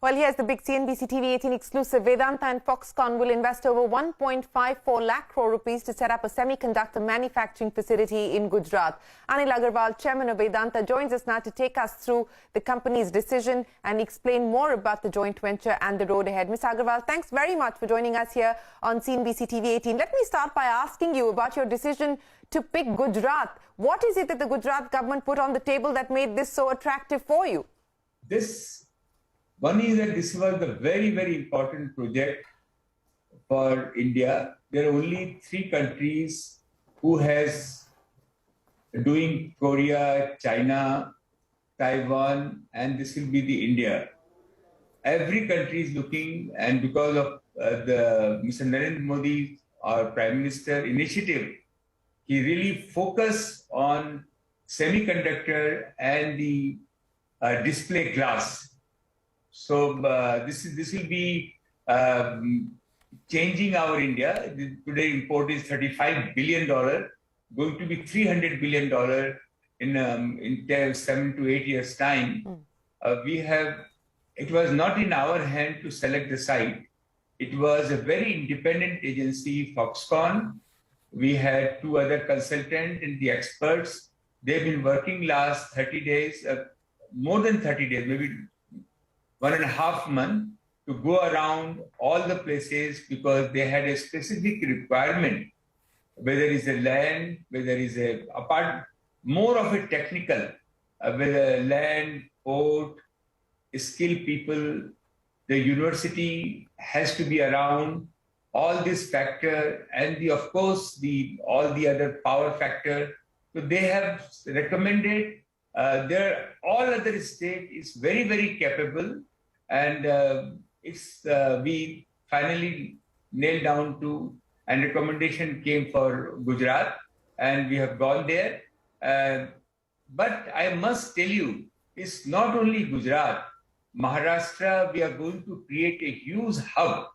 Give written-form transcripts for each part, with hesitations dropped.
Well, here's the big CNBC TV18 exclusive. Vedanta and Foxconn will invest over 1.54 lakh crore rupees to set up a semiconductor manufacturing facility in Gujarat. Anil Agarwal, chairman of Vedanta, joins us now to take us through the company's decision and explain more about the joint venture and the road ahead. Mr. Agarwal, thanks very much for joining us here on CNBC TV18. Let me start by asking you about your decision to pick Gujarat. What is it that the Gujarat government put on the table that made this so attractive for you? One is that this was a very, very important project for India. There are only 3 countries who has doing Korea, China, Taiwan, and this will be the India. Every country is looking, and because of the Mr. Narendra Modi, our Prime Minister initiative, he really focused on semiconductor and the display glass. So this will be changing our India. Today import is $35 billion, going to be $300 billion in 7 to 8 years time. It was not in our hand to select the site. It was a very independent agency, Foxconn. We had 2 other consultants and the experts. They've been working last 30 days, more than 30 days, maybe 1.5 months, to go around all the places because they had a specific requirement, whether it's a land, whether it's more of a technical, whether land, port, skilled people, the university has to be around, all this factor, and of course all the other power factor. So they have recommended. All other state is very, very capable, and we finally nailed down to, and recommendation came for Gujarat, and we have gone there. But I must tell you, it's not only Gujarat. Maharashtra, we are going to create a huge hub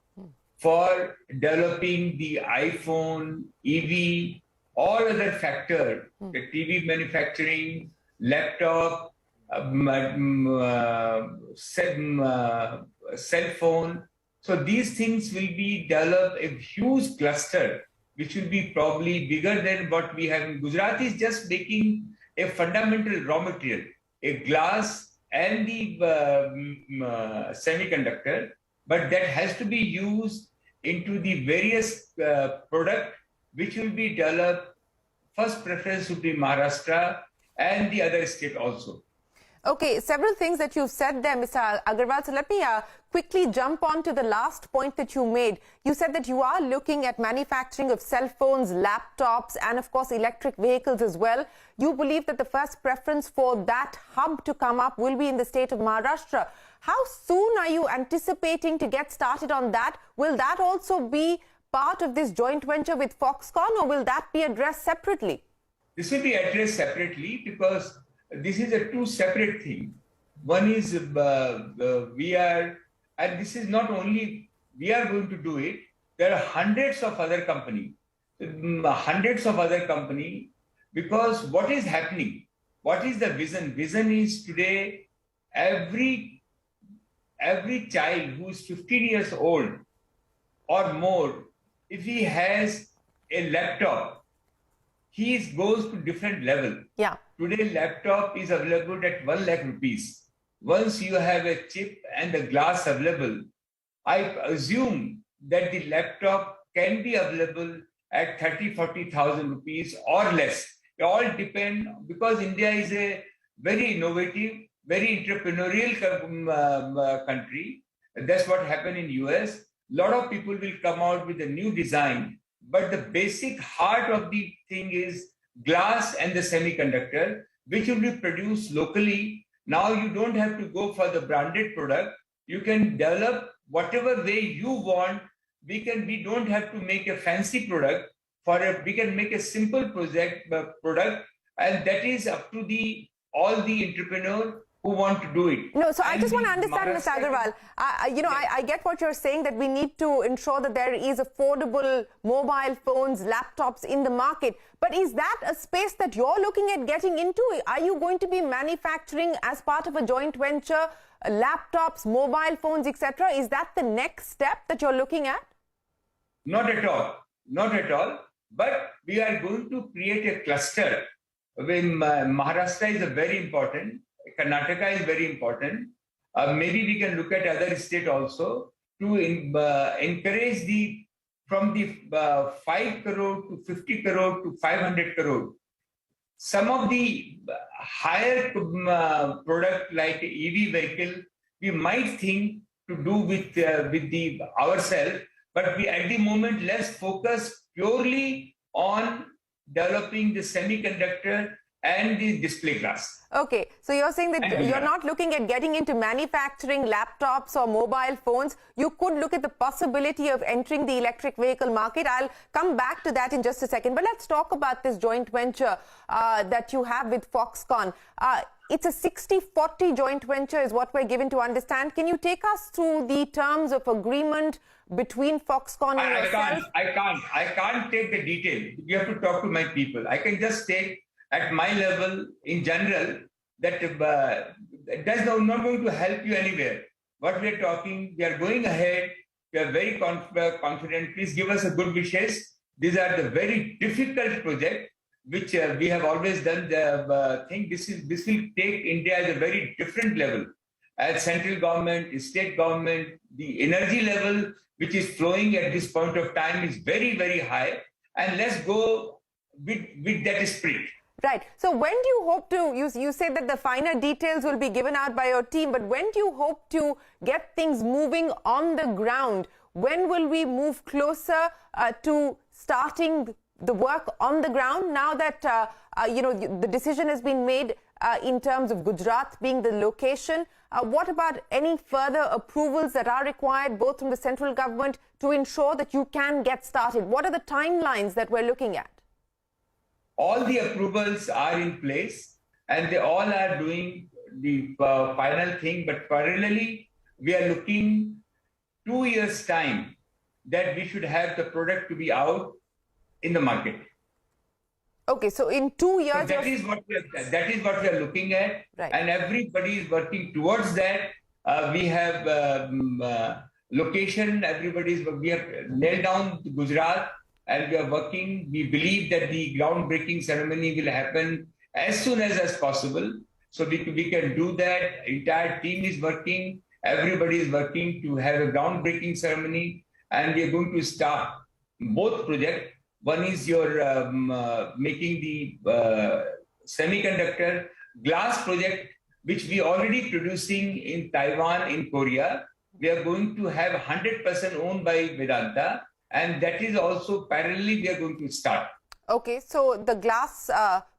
for developing the iPhone, EV, all other factor, the TV manufacturing, laptop, cell phone. So these things will be developed a huge cluster, which will be probably bigger than what we have in Gujarat. Is just making a fundamental raw material, a glass and the semiconductor, but that has to be used into the various product which will be developed. First preference would be Maharashtra and the other state also. Okay, several things that you've said there, Mr. Agarwal. So let me quickly jump on to the last point that you made. You said that you are looking at manufacturing of cell phones, laptops, and of course electric vehicles as well. You believe that the first preference for that hub to come up will be in the state of Maharashtra. How soon are you anticipating to get started on that? Will that also be part of this joint venture with Foxconn, or will that be addressed separately? This will be addressed separately because this is a 2 separate thing. One is and this is not only we are going to do it. There are hundreds of other companies, because what is happening? What is the vision? Vision is today every child who is 15 years old or more, if he has a laptop, he goes to different level. Yeah. Today, laptop is available at 1 lakh rupees. Once you have a chip and the glass available, I assume that the laptop can be available at 30,000-40,000 rupees or less. It all depends, because India is a very innovative, very entrepreneurial country. That's what happened in US. A lot of people will come out with a new design, but the basic heart of the thing is glass and the semiconductor, which will be produced locally. Now you don't have to go for the branded product. You can develop whatever way you want. We don't have to make a fancy product. We can make a simple product, and that is up to all the entrepreneur who want to do it. No, so I And just want to the understand, Mr. Maharashtra- Agarwal. I get what you're saying, that we need to ensure that there is affordable mobile phones, laptops in the market. But is that a space that you're looking at getting into? Are you going to be manufacturing as part of a joint venture, laptops, mobile phones, etc.? Is that the next step that you're looking at? Not at all. Not at all. But we are going to create a cluster. When Maharashtra is a very important, Karnataka is very important. Maybe we can look at other states also to encourage from the 5 crore to 50 crore to 500 crore. Some of the higher product like EV vehicle, we might think to do with ourselves, but we at the moment let's focus purely on developing the semiconductor and the display glass. Okay, so you're saying that you're not looking at getting into manufacturing laptops or mobile phones. You could look at the possibility of entering the electric vehicle market. I'll come back to that in just a second. But let's talk about this joint venture that you have with Foxconn. It's a 60-40 joint venture is what we're given to understand. Can you take us through the terms of agreement between Foxconn and yourself? I can't take the detail. You have to talk to my people. I can just take at my level in general that that's not going to help you anywhere. What we are talking, we are going ahead. We are very confident. Please give us a good wishes. These are the very difficult projects which we have always done. The thing this will take India at a very different level. As central government, state government, the energy level which is flowing at this point of time is very, very high. And let's go with that spirit. Right. So when do you hope to, you say that the finer details will be given out by your team, but when do you hope to get things moving on the ground? When will we move closer to starting the work on the ground now that, the decision has been made in terms of Gujarat being the location? What about any further approvals that are required both from the central government to ensure that you can get started? What are the timelines that we're looking at? All the approvals are in place and they all are doing the final thing. But parallelly, we are looking 2 years' time that we should have the product to be out in the market. Okay, so in 2 years... So that is what we are looking at. Right. And everybody is working towards that. We have location, we have nailed down Gujarat. And we are working. We believe that the groundbreaking ceremony will happen as soon as possible. So we can do that. Entire team is working. Everybody is working to have a groundbreaking ceremony. And we are going to start both projects. One is your making the semiconductor glass project, which we already producing in Taiwan, in Korea. We are going to have 100% owned by Vedanta. And that is also parallelly we are going to start. Okay, so the glass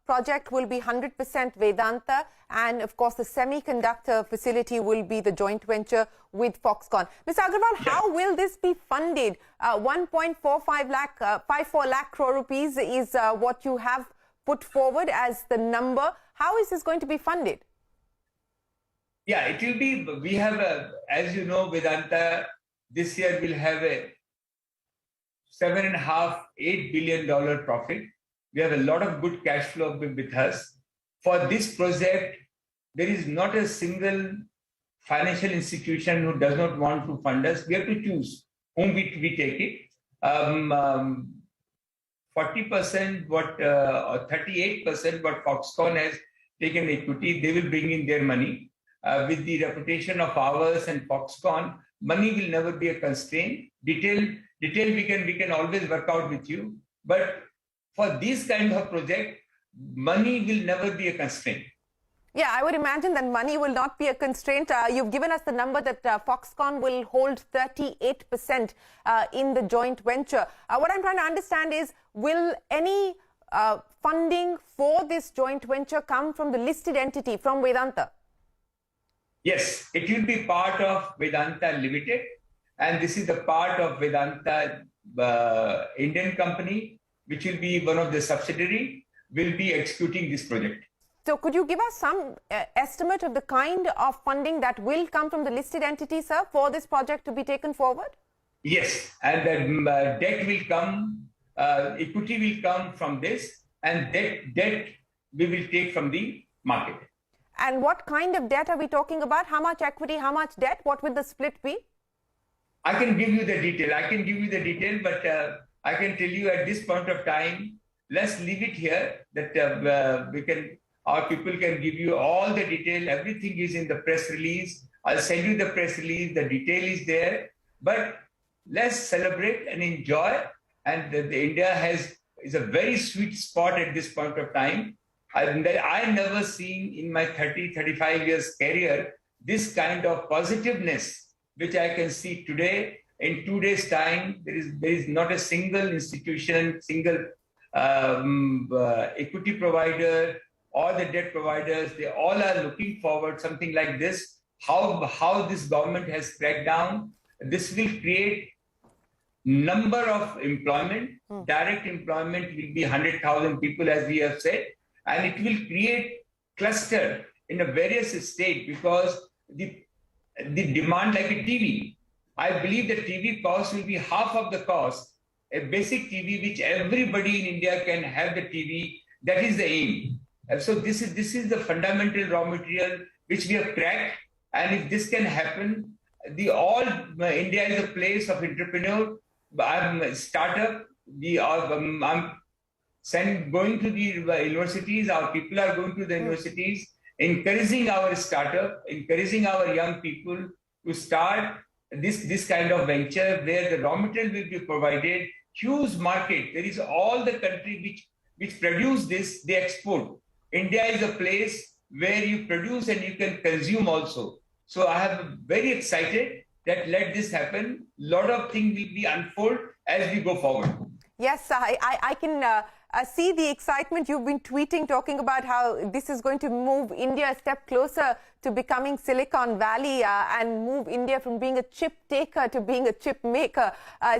project will be 100% Vedanta, and of course the semiconductor facility will be the joint venture with Foxconn. Mr. Agarwal, how will this be funded? 54 lakh crore rupees is what you have put forward as the number. How is this going to be funded? Yeah, it will be, we have, as you know, Vedanta this year will have a $7.5–8 billion profit. We have a lot of good cash flow with us. For this project, there is not a single financial institution who does not want to fund us. We have to choose whom we take it. 40% or 38% what Foxconn has taken equity, they will bring in their money. With the reputation of ours and Foxconn, money will never be a constraint. Detail we can always work out with you. But for this kind of project, money will never be a constraint. Yeah, I would imagine that money will not be a constraint. You've given us the number that Foxconn will hold 38% in the joint venture. What I'm trying to understand is, will any funding for this joint venture come from the listed entity, from Vedanta? Yes, it will be part of Vedanta Limited. And this is the part of Vedanta Indian company, which will be one of the subsidiary, will be executing this project. So could you give us some estimate of the kind of funding that will come from the listed entity, sir, for this project to be taken forward? Yes, and the debt will come, equity will come from this, and debt we will take from the market. And what kind of debt are we talking about? How much equity, how much debt? What will the split be? I can give you the detail. But I can tell you at this point of time, let's leave it here, that our people can give you all the detail. Everything is in the press release. I'll send you the press release. The detail is there. But let's celebrate and enjoy. And India is a very sweet spot at this point of time. I never seen in my 35 years career this kind of positiveness which I can see today. In 2 days' time, there is not a single institution, single equity provider or the debt providers. They all are looking forward something like this. How this government has cracked down. This will create number of employment. Direct employment will be 100,000 people, as we have said, and it will create cluster in a various states, because the demand, like a TV, I believe the TV cost will be half of the cost. A basic TV which everybody in India can have the TV. That is the aim. And so this is the fundamental raw material which we have cracked. And if this can happen, India is a place of entrepreneur. Startup. I'm going to the universities. Our people are going to the universities, encouraging our startup, encouraging our young people to start this kind of venture where the raw material will be provided. Huge market. There is all the country which produce this, they export. India is a place where you produce and you can consume also. So I am very excited that let this happen. Lot of things will be unfold as we go forward. Yes, I can see the excitement. You've been tweeting, talking about how this is going to move India a step closer to becoming Silicon Valley and move India from being a chip taker to being a chip maker.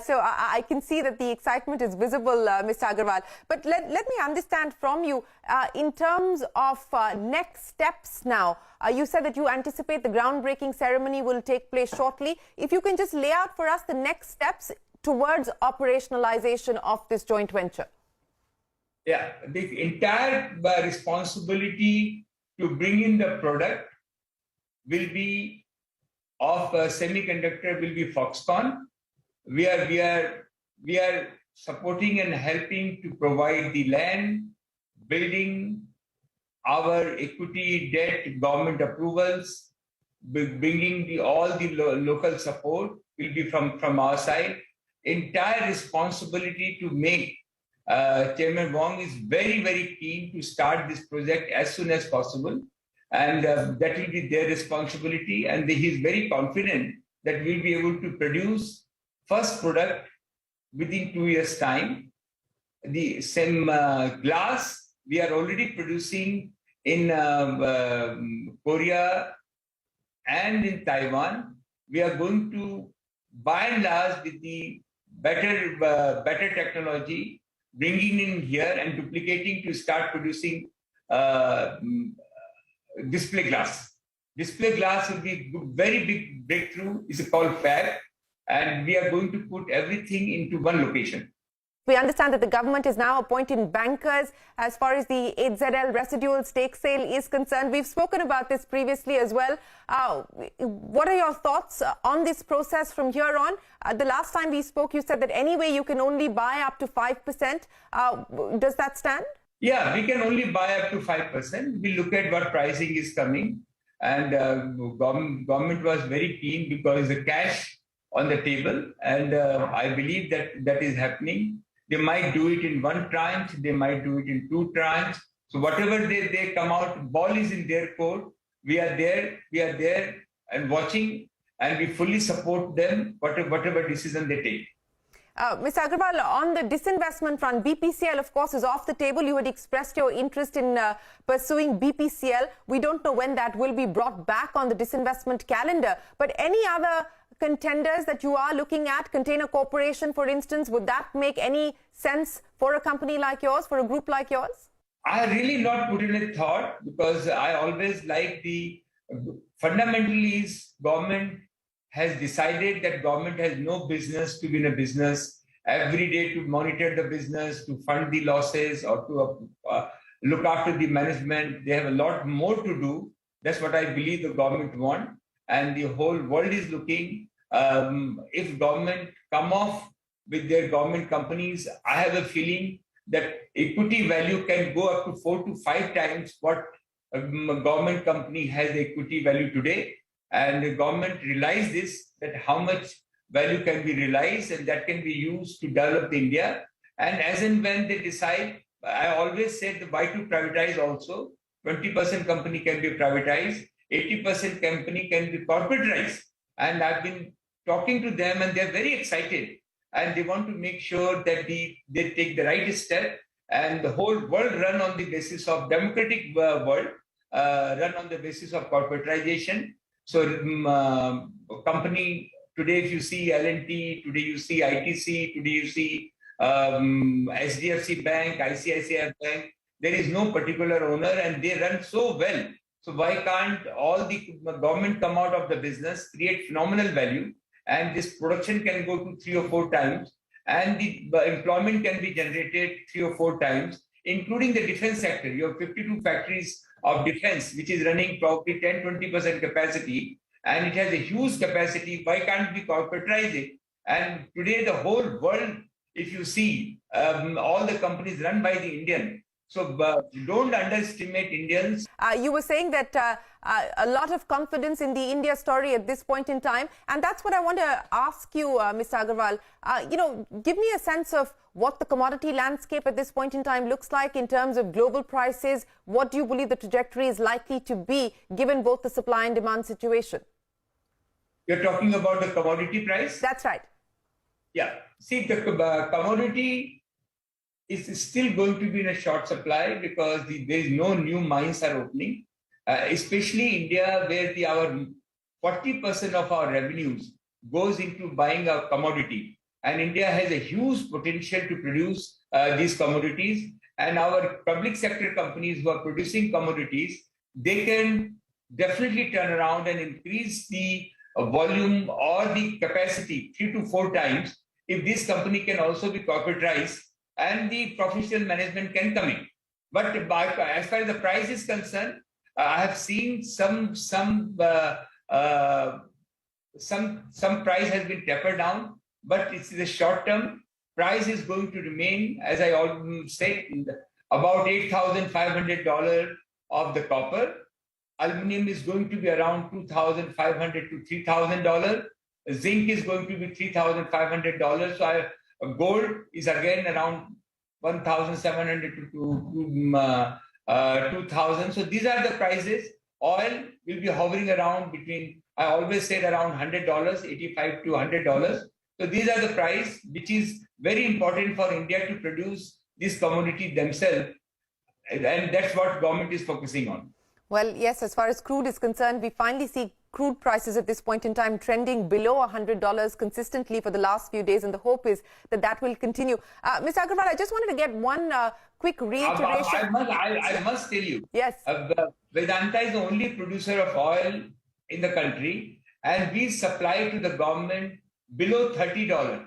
So I can see that the excitement is visible, Mr. Agarwal. But let me understand from you, in terms of next steps now, you said that you anticipate the groundbreaking ceremony will take place shortly. If you can just lay out for us the next steps towards operationalization of this joint venture. Yeah, the entire responsibility to bring in the product will be of semiconductor will be Foxconn. We are supporting and helping to provide the land, building, our equity, debt, government approvals, bringing all the local support will be from our side. Entire responsibility to make. Chairman Wong is very, very keen to start this project as soon as possible. And that will be their responsibility. And he is very confident that we'll be able to produce first product within 2 years' time. The same glass we are already producing in Korea and in Taiwan. We are going to, by and large, with the better technology, bringing in here and duplicating to start producing display glass. Display glass will be very big breakthrough. It's called fab, and we are going to put everything into one location. We understand that the government is now appointing bankers as far as the 8ZL residual stake sale is concerned. We've spoken about this previously as well. What are your thoughts on this process from here on? The last time we spoke, you said that anyway you can only buy up to 5%. Does that stand? Yeah, we can only buy up to 5%. We look at what pricing is coming. And government was very keen because the cash on the table. And I believe that is happening. They might do it in one tranche, they might do it in 2 tranches. So whatever they come out, ball is in their court. We are there and watching, and we fully support them, whatever decision they take. Mr. Agarwal, on the disinvestment front, BPCL, of course, is off the table. You had expressed your interest in pursuing BPCL. We don't know when that will be brought back on the disinvestment calendar. But any other contenders that you are looking at, Container Corporation, for instance, would that make any sense for a company like yours, for a group like yours? I really not put in a thought because I always like the fundamentally is government has decided that government has no business to be in a business every day to monitor the business, to fund the losses or to look after the management. They have a lot more to do. That's what I believe the government want. And the whole world is looking. If government come off with their government companies, I have a feeling that equity value can go up to 4 to 5 times what a government company has equity value today. And the government realize this, that how much value can be realized and that can be used to develop India. And as and when they decide, I always said the why to privatize also. 20% company can be privatized, 80% company can be corporatized. And I've been talking to them and they're very excited. And they want to make sure that they take the right step and the whole world run on the basis of democratic world, run on the basis of corporatization. So company, today if you see L&T, today you see ITC, today you see SDFC Bank, ICICI Bank, there is no particular owner and they run so well. So why can't all the government come out of the business, create phenomenal value, and this production can go to 3 or 4 times, and the employment can be generated 3 or 4 times, including the defense sector. You have 52 factories of defense, which is running probably 10-20% capacity, and it has a huge capacity. Why can't we corporatize it? And today the whole world, if you see, all the companies run by the Indian. So don't underestimate Indians. You were saying that a lot of confidence in the India story at this point in time. And that's what I want to ask you, Mr. Agarwal. Give me a sense of what the commodity landscape at this point in time looks like in terms of global prices. What do you believe the trajectory is likely to be given both the supply and demand situation? You're talking about the commodity price? That's right. Yeah. See, the commodity is still going to be in a short supply because there is no new mines are opening, especially India, where our 40% of our revenues goes into buying a commodity. And India has a huge potential to produce these commodities. And our public sector companies who are producing commodities, they can definitely turn around and increase the volume or the capacity 3 to 4 times if this company can also be corporatized and the professional management can come in. But as far as the price is concerned, I have seen some price has been tapered down, but it's the short term. Price is going to remain, as I always said, about $8,500 of the copper. Aluminum is going to be around $2,500 to $3,000. Zinc is going to be $3,500. So gold is again around 1,700 to 2,000. So these are the prices. Oil will be hovering around between, I always said around $100, $85 to $100. So these are the price, which is very important for India to produce this commodity themselves. And that's what government is focusing on. Well, yes, as far as crude is concerned, we finally see crude prices at this point in time trending below $100 consistently for the last few days, and the hope is that that will continue. Mr. Agarwal, I just wanted to get one quick reiteration. I must tell you, yes, Vedanta is the only producer of oil in the country, and we supply to the government below $30,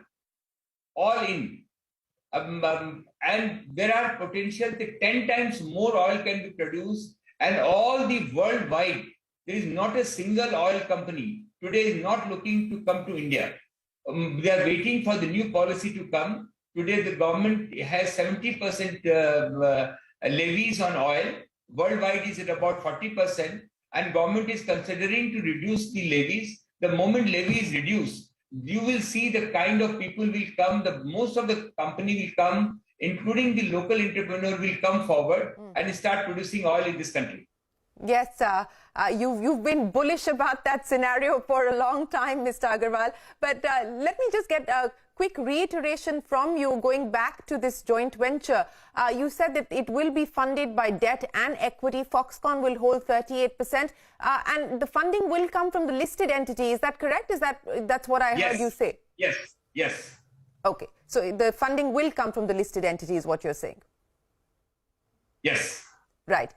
all in. And there are potential that 10 times more oil can be produced, and all the worldwide. There is not a single oil company today is not looking to come to India. They are waiting for the new policy to come. Today, the government has 70% levies on oil. Worldwide is at about 40%. And government is considering to reduce the levies. The moment levy is reduced, you will see the kind of people will come. Most of the company will come, including the local entrepreneur will come forward and start producing oil in this country. Yes, you've been bullish about that scenario for a long time, Mr. Agarwal. But let me just get a quick reiteration from you going back to this joint venture. You said that it will be funded by debt and equity. Foxconn will hold 38%, and the funding will come from the listed entity. Is that correct? That's what I heard you say? Yes. Okay, so the funding will come from the listed entity is what you're saying. Yes. Right.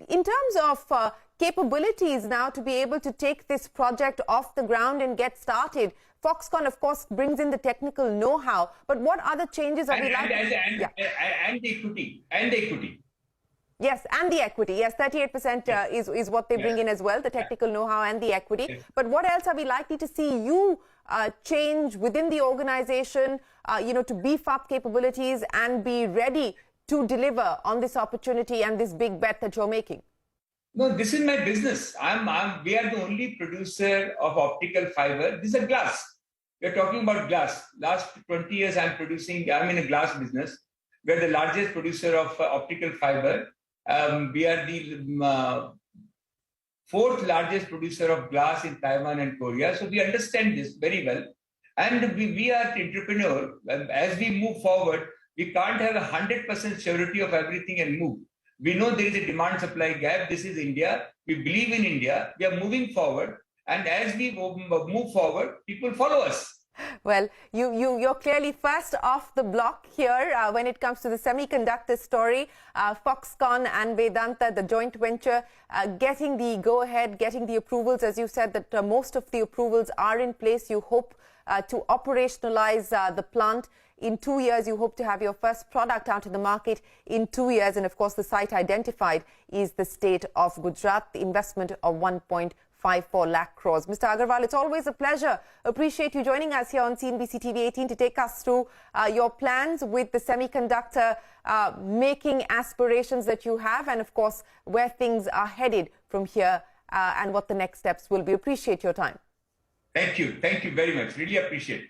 In terms of capabilities now to be able to take this project off the ground and get started, Foxconn, of course, brings in the technical know-how. But what other changes are we likely? And the equity. And the equity. Yes, and the equity. Yes, 38% is what they bring in as well, the technical know-how and the equity. Yes. But what else are we likely to see you change within the organization, to beef up capabilities and be ready to deliver on this opportunity and this big bet that you're making? No, this is my business. We are the only producer of optical fiber. This is a glass. We're talking about glass. Last 20 years, I'm in a glass business. We're the largest producer of optical fiber. We are the fourth largest producer of glass in Taiwan and Korea. So we understand this very well. And we are entrepreneur. As we move forward, we can't have 100% surety of everything and move. We know there is a demand-supply gap. This is India. We believe in India. We are moving forward. And as we move forward, people follow us. Well, you're clearly first off the block here when it comes to the semiconductor story. Foxconn and Vedanta, the joint venture, getting the go-ahead, getting the approvals. As you said, that most of the approvals are in place. You hope to operationalize the plant. In 2 years, you hope to have your first product out in the market in 2 years. And of course, the site identified is the state of Gujarat, the investment of 1.54 lakh crores. Mr. Agarwal, it's always a pleasure. Appreciate you joining us here on CNBC TV 18 to take us through your plans with the semiconductor making aspirations that you have, and of course, where things are headed from here and what the next steps will be. Appreciate your time. Thank you. Thank you very much. Really appreciate it.